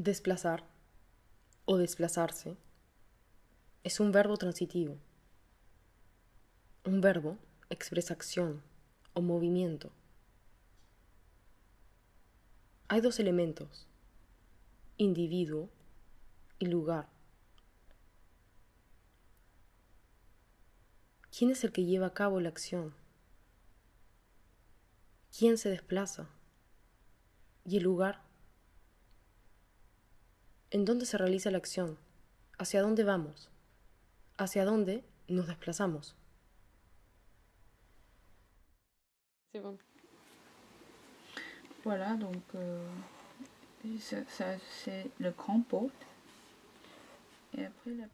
Desplazar o desplazarse es un verbo transitivo. Un verbo expresa acción o movimiento. Hay dos elementos, individuo y lugar. ¿Quién es el que lleva a cabo la acción? ¿Quién se desplaza? ¿Y el lugar? ¿En dónde se realiza la acción? ¿Hacia dónde vamos? ¿Hacia dónde nos desplazamos? C'est bon. Voilà, donc ça, c'est le grand pot. Et après la...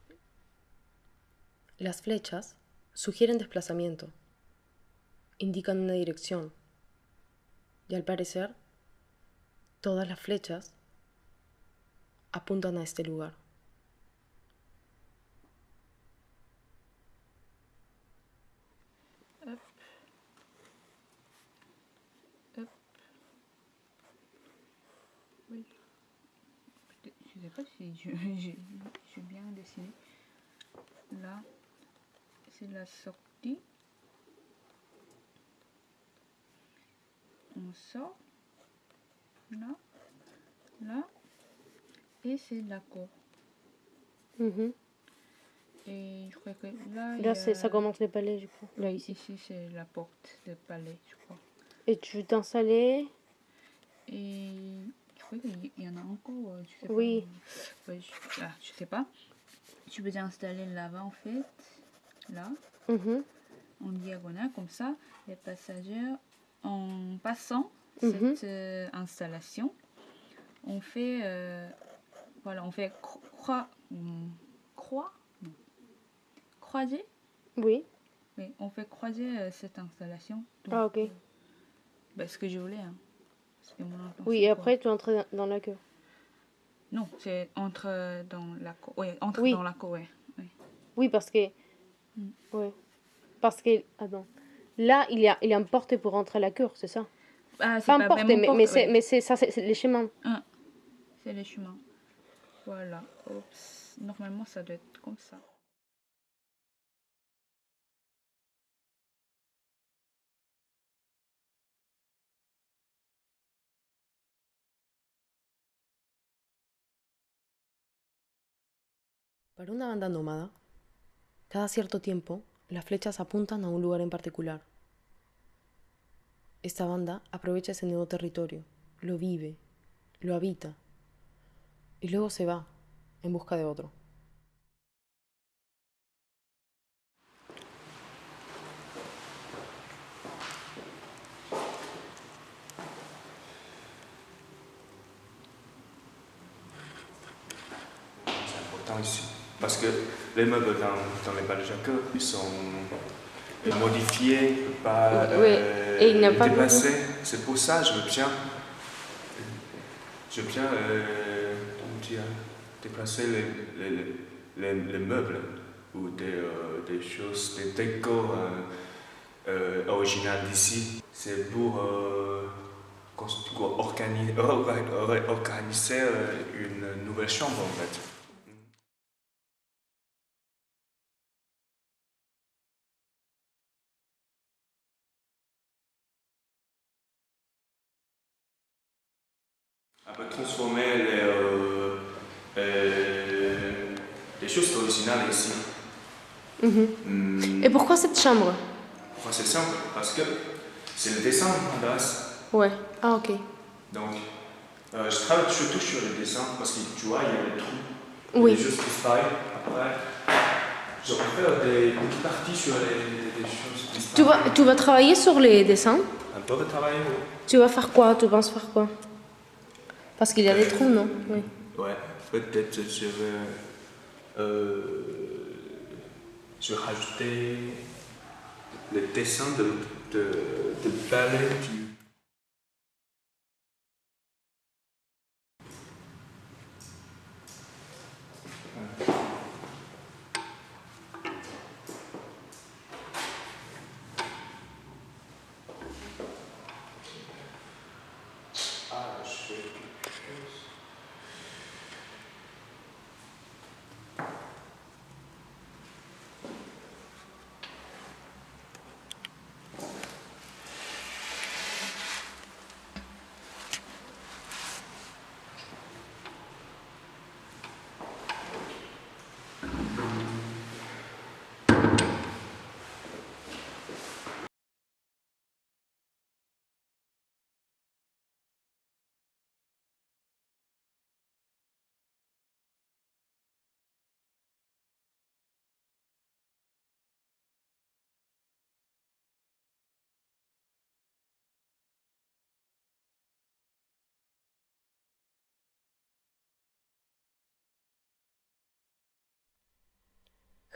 Las flechas sugieren desplazamiento, indican una dirección, y al parecer, todas las flechas apuntan a este lugar. Hop. Hop. Oui. Je ne sais pas si je bien dessiné. Là, c'est la sortie. On sort. Là. Là. Et c'est la cour. Et je crois que là... Là, ça commence les palais, je crois. Là, ici. Ici, c'est la porte de palais, je crois. Et tu veux t'installer? Et je crois qu'il y en a encore, je sais oui. Pas. Ouais, je sais pas. Tu peux t'installer là-bas, en fait. Là. En diagonale, comme ça. Les passagers, en passant cette installation, on fait... voilà, on fait croiser. Oui. Oui, on fait croiser cette installation. Donc, ah, ok. Ce que je voulais, hein. Oui, et après, tu entres dans la queue. Non, c'est entre dans la cour. Oui, dans la cour, oui. Oui, parce que... Oui. Parce que... Attends. Là, il y a une porte pour rentrer à la cour, c'est ça? Ah, c'est pas porte, mais c'est ça, c'est les chemins. C'est les chemins. Voilà. Oups. Normalement, ça doit être comme ça. Para una banda nómada, cada cierto tiempo, las flechas apuntan a un lugar en particular. Esta banda aprovecha ese nuevo territorio, lo vive, lo habita, y luego se va en busca de otro. C'est important ici. Parce que les meubles dans les balles Jacques, ils sont modifiés, pas déplacés. C'est pour ça que je veux bien déplacer les meubles ou des choses, des décors originales d'ici. C'est pour organiser une nouvelle chambre en fait. On peut transformer les choses originales ici. Et pourquoi cette chambre? C'est simple, parce que c'est le dessin à la base. Ouais, ah ok. Donc, je travaille surtout sur le dessin, parce que tu vois, il y a des trous, oui. Des choses qui se pareillent. Après, je vais faire des petites parties sur les choses qui se pareillent. Tu vas travailler sur les dessins? Un peu de travail, oui. Tu vas faire quoi? Tu penses faire quoi? Parce qu'il y a des trous, non? Oui. Ouais, peut-être je vais rajouter le dessin de ballet du...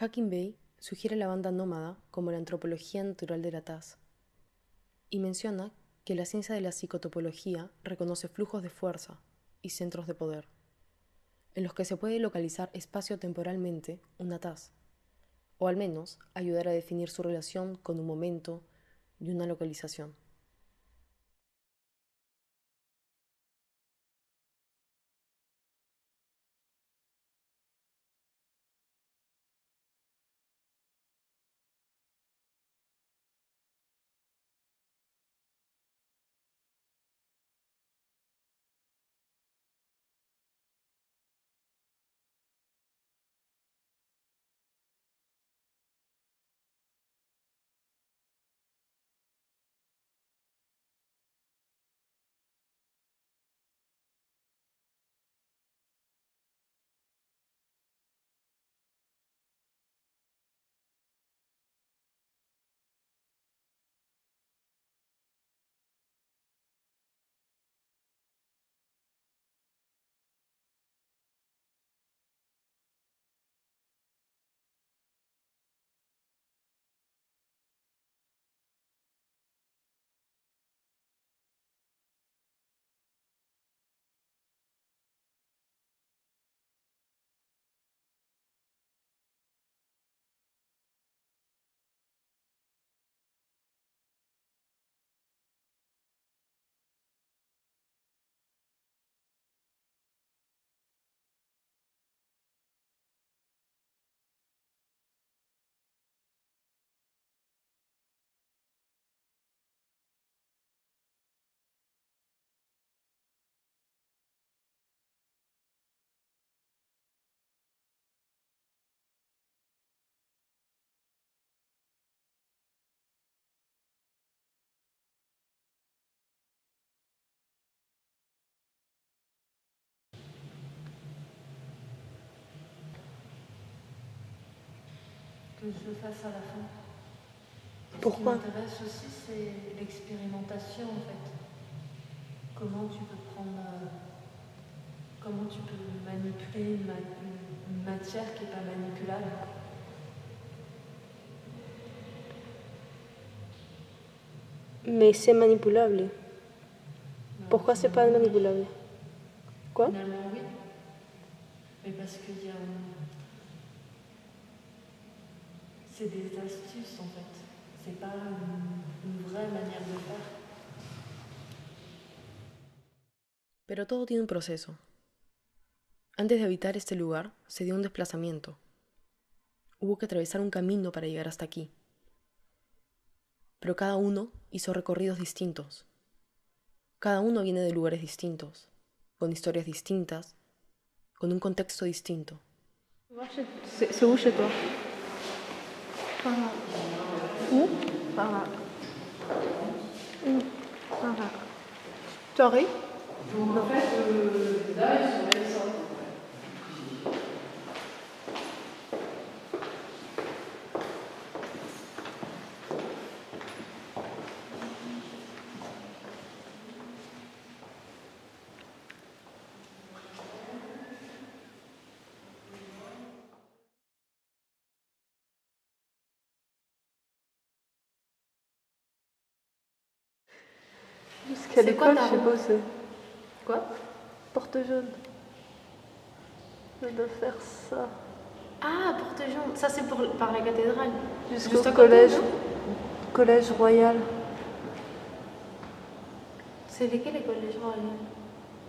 Hacking Bay sugiere la banda nómada como la antropología natural de la TAS y menciona que la ciencia de la psicotopología reconoce flujos de fuerza y centros de poder, en los que se puede localizar espacio-temporalmente una TAS, o al menos ayudar a definir su relación con un momento y una localización. Que je fasse à la fin. Pourquoi? Ce qui m'intéresse aussi, c'est l'expérimentation en fait. Comment tu peux prendre, comment tu peux manipuler une matière qui n'est pas manipulable. Mais c'est manipulable. Pourquoi c'est pas manipulable? Quoi? Finalement, oui. Mais parce qu'il y a. C'est des astuces en fait. C'est pas une vraie manière de faire. Pero todo tiene un proceso. Antes de habitar este lugar, se dio un desplazamiento. Hubo que atravesar un camino para llegar hasta aquí. Pero cada uno hizo recorridos distintos. Cada uno viene de lugares distintos, con historias distintas, con un contexto distinto. C'est où chez toi? Par là. Où? Par là. Où? Par là. Tu arrives? Donc en fait, là, ils sont récents. Parce qu'à l'école, je sais pas où c'est. Quoi? Porte jaune. Je dois faire ça. Ah, Porte Jaune. Ça, c'est par la cathédrale. Jusqu'au Juste à côté, collège. non? Collège royal. C'est lesquels les collèges royaux?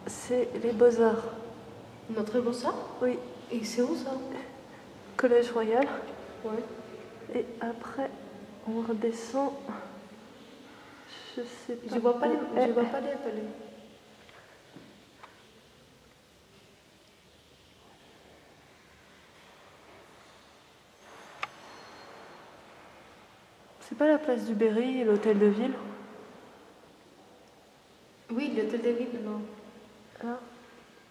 C'est les beaux-arts. Notre Beaux-Arts? Oui. Et c'est où ça? Collège royal. Ouais. Et après, on redescend. Je sais pas. Je vois pas les appelés. C'est pas la place du Berry et l'hôtel de ville? Oui, l'hôtel de ville, non. Ah.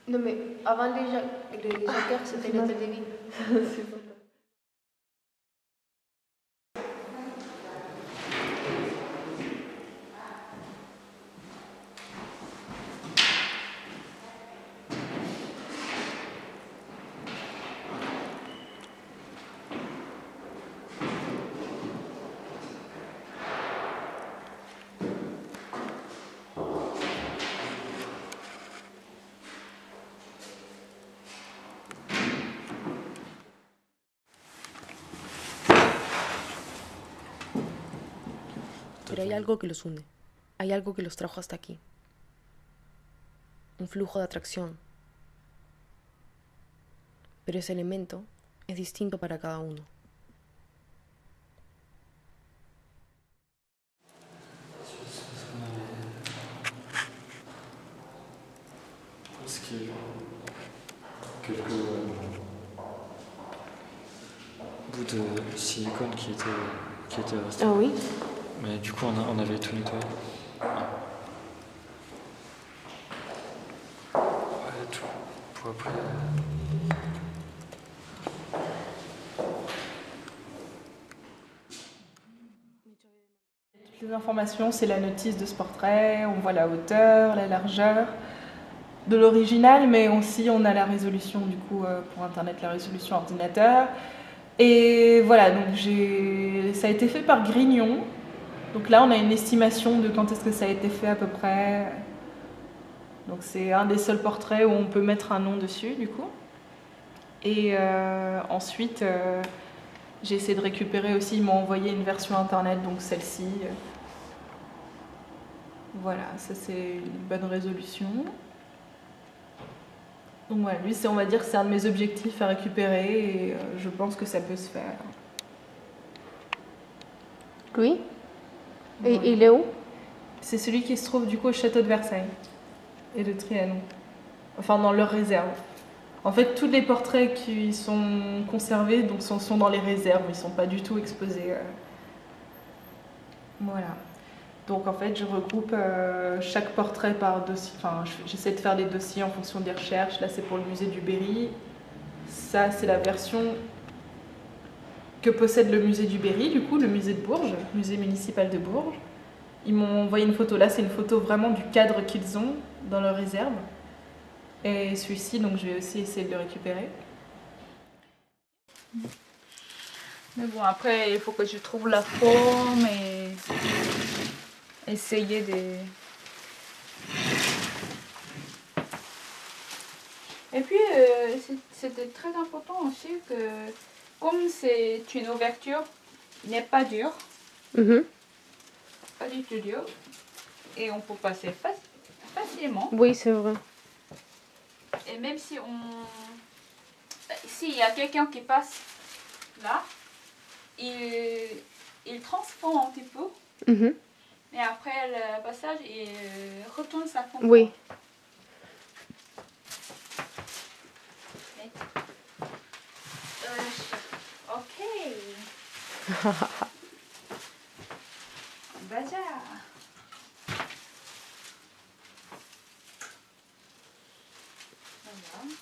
Non, mais avant les Jacquard, c'était l'hôtel de ville. C'est pas. Pero hay algo que los une, hay algo que los trajo hasta aquí. Un flujo de atracción. Pero ese elemento es distinto para cada uno. Parce qu'il y a quelques bouts de silicone qui étaient restés. Ah oui. Mais du coup, on avait tout nettoyé. Ouais, tout. Pour après. Toutes les informations, c'est la notice de ce portrait, on voit la hauteur, la largeur de l'original, mais aussi on a la résolution du coup pour internet, la résolution ordinateur. Et voilà, donc ça a été fait par Grignon. Donc là on a une estimation de quand est-ce que ça a été fait à peu près. Donc c'est un des seuls portraits où on peut mettre un nom dessus du coup. Et ensuite j'ai essayé de récupérer aussi, ils m'ont envoyé une version internet, donc celle-ci. Voilà, ça c'est une bonne résolution. Donc voilà, lui on va dire que c'est un de mes objectifs à récupérer et je pense que ça peut se faire. Oui. Et Ouais. il est où? C'est celui qui se trouve du coup au château de Versailles et de Trianon. Enfin dans leur réserve. En fait, tous les portraits qui sont conservés donc, sont dans les réserves, ils ne sont pas du tout exposés. Voilà. Donc en fait, je regroupe chaque portrait par dossier. Enfin, j'essaie de faire des dossiers en fonction des recherches. Là, c'est pour le musée du Berry. Ça, c'est la version que possède le musée du Berry, du coup, le musée de Bourges, musée municipal de Bourges. Ils m'ont envoyé une photo. Là, c'est une photo vraiment du cadre qu'ils ont dans leur réserve. Et celui-ci, donc je vais aussi essayer de le récupérer. Mais bon, après, il faut que je trouve la forme et essayer de... Et puis, c'était très important aussi que, comme c'est une ouverture, il n'est pas dur, pas du tout dur, et on peut passer facilement. Oui, c'est vrai. Et même si s'il y a quelqu'un qui passe là, il transforme un petit peu, mais après le passage, il retourne sa forme. Oui. Ok. Bazar. Voilà.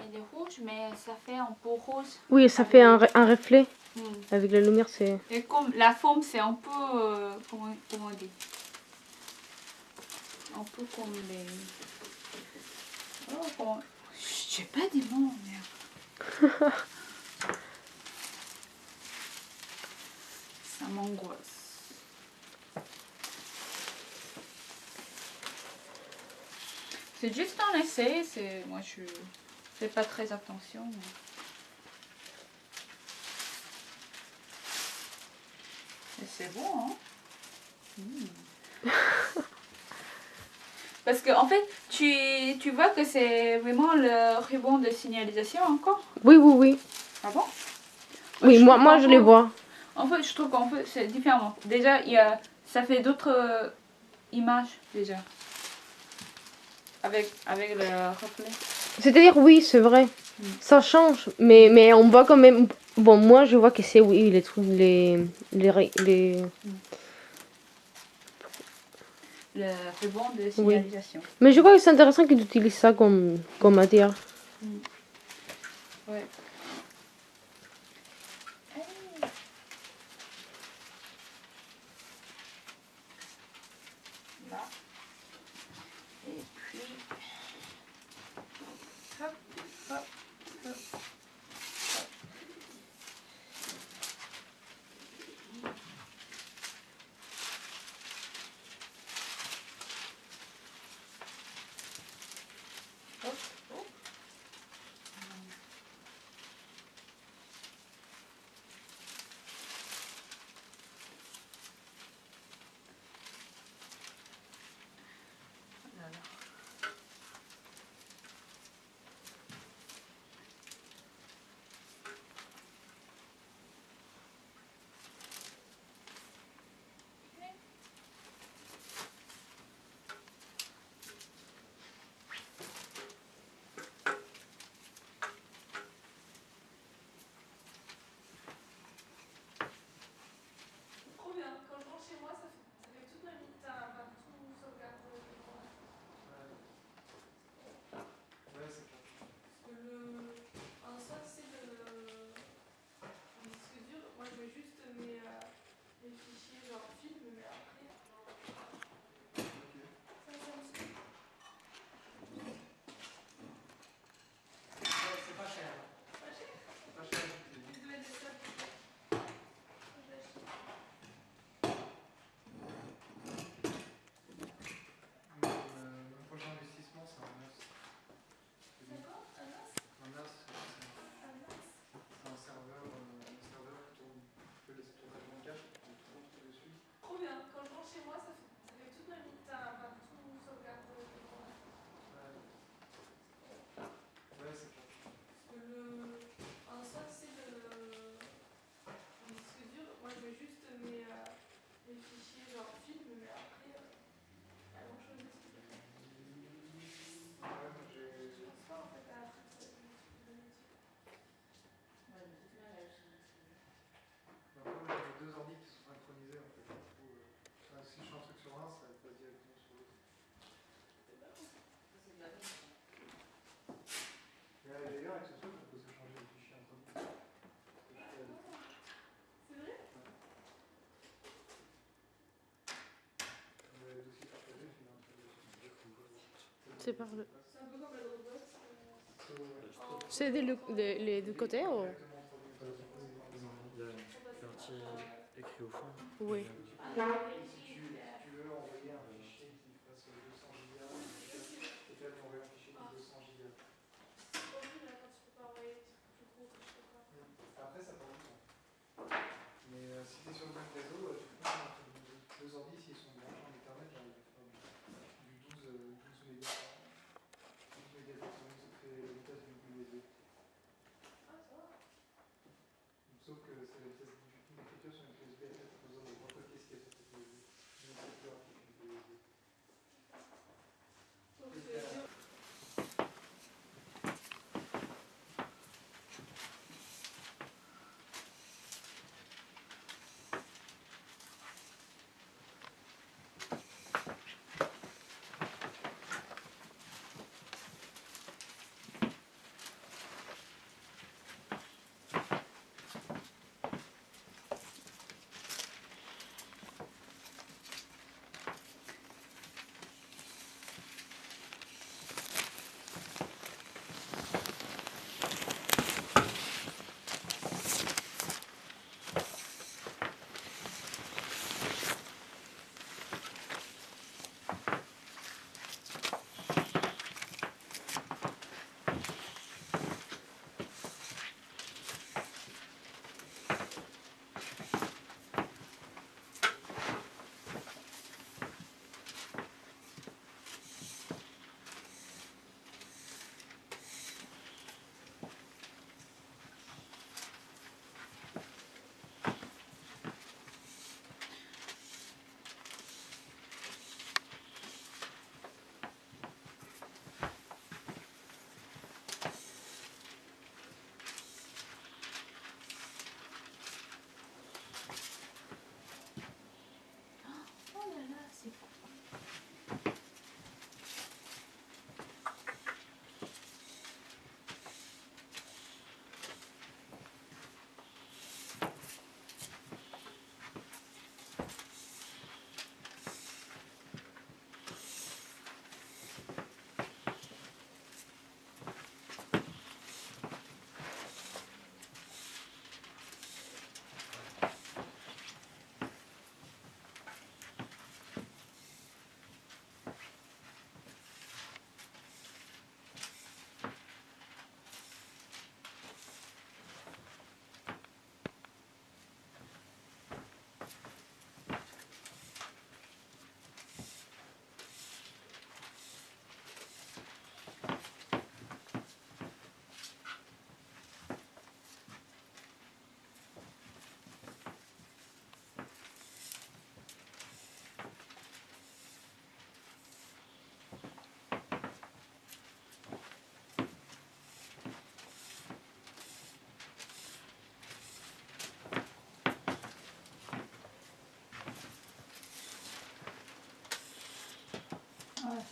il est rouge, mais ça fait un peu rose. Oui, ça fait un reflet. Avec la lumière, c'est... Et comme la forme, c'est un peu... comment on dit? Un peu comme les... Oh, comment... J'ai pas des mots, merde. Ça m'angoisse. C'est juste un essai, moi je fais pas très attention. Et c'est bon, hein? Parce que en fait, tu vois que c'est vraiment le ruban de signalisation encore? Oui, oui, oui. Ah bon? Oui, moi je les vois. En fait, je trouve qu'en fait, c'est différent. Déjà, ça fait d'autres images, déjà. Avec le reflet. C'est-à-dire, oui, c'est vrai. Ça change, mais on voit quand même... Bon, moi je vois que c'est, oui, les trucs, Le ruban de signalisation. Oui. Mais je crois que c'est intéressant qu'ils utilisent ça comme matière. Ouais. Là. Et puis... Hop, hop, hop. C'est par le... C'est les deux côtés ou... Non, il y a une partie écrite au fond. Oui. Si tu veux envoyer un fichier qui fasse 200 gigas, peut-être envoyer un fichier de 200 gigas. Après, ça prend du temps. Mais si tu es sur le même réseau, tu peux faire deux ordi, s'ils sont branchés en Ethernet, j'arrive à faire du 12 mégas. 12 mégas d'Ethernet, ça fait la vitesse d'une USB. Sauf que c'est la vitesse d'écriture sur une clé USB, en fait, tu as besoin de recopier ce qu'il y a sur cette USB.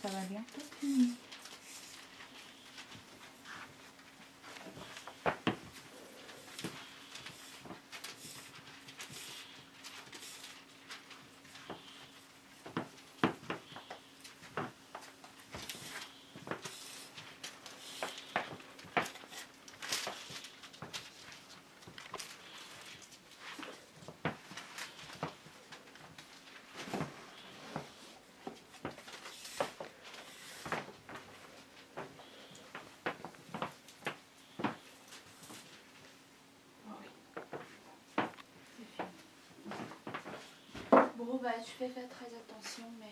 ça va bientôt finir. Bon, bah, je vais faire très attention, mais...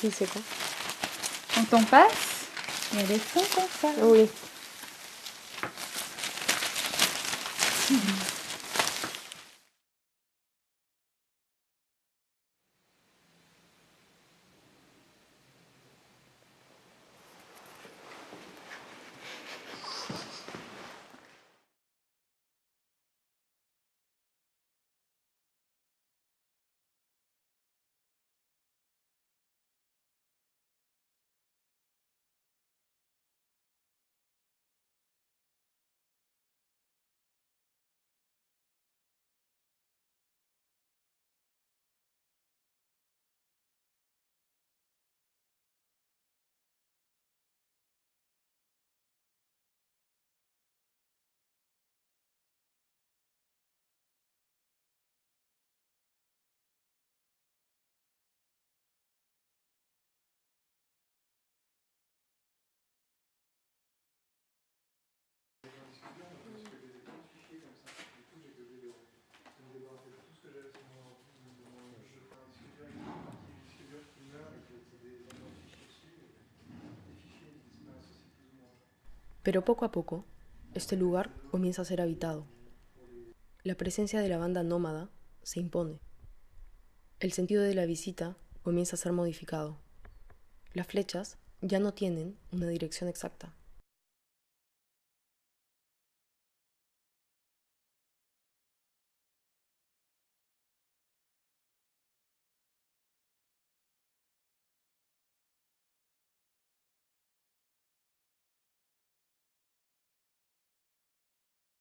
Oui, c'est quoi? Quand on passe, il y a des sons comme ça. Oui. Pero poco a poco, este lugar comienza a ser habitado. La presencia de la banda nómada se impone. El sentido de la visita comienza a ser modificado. Las flechas ya no tienen una dirección exacta.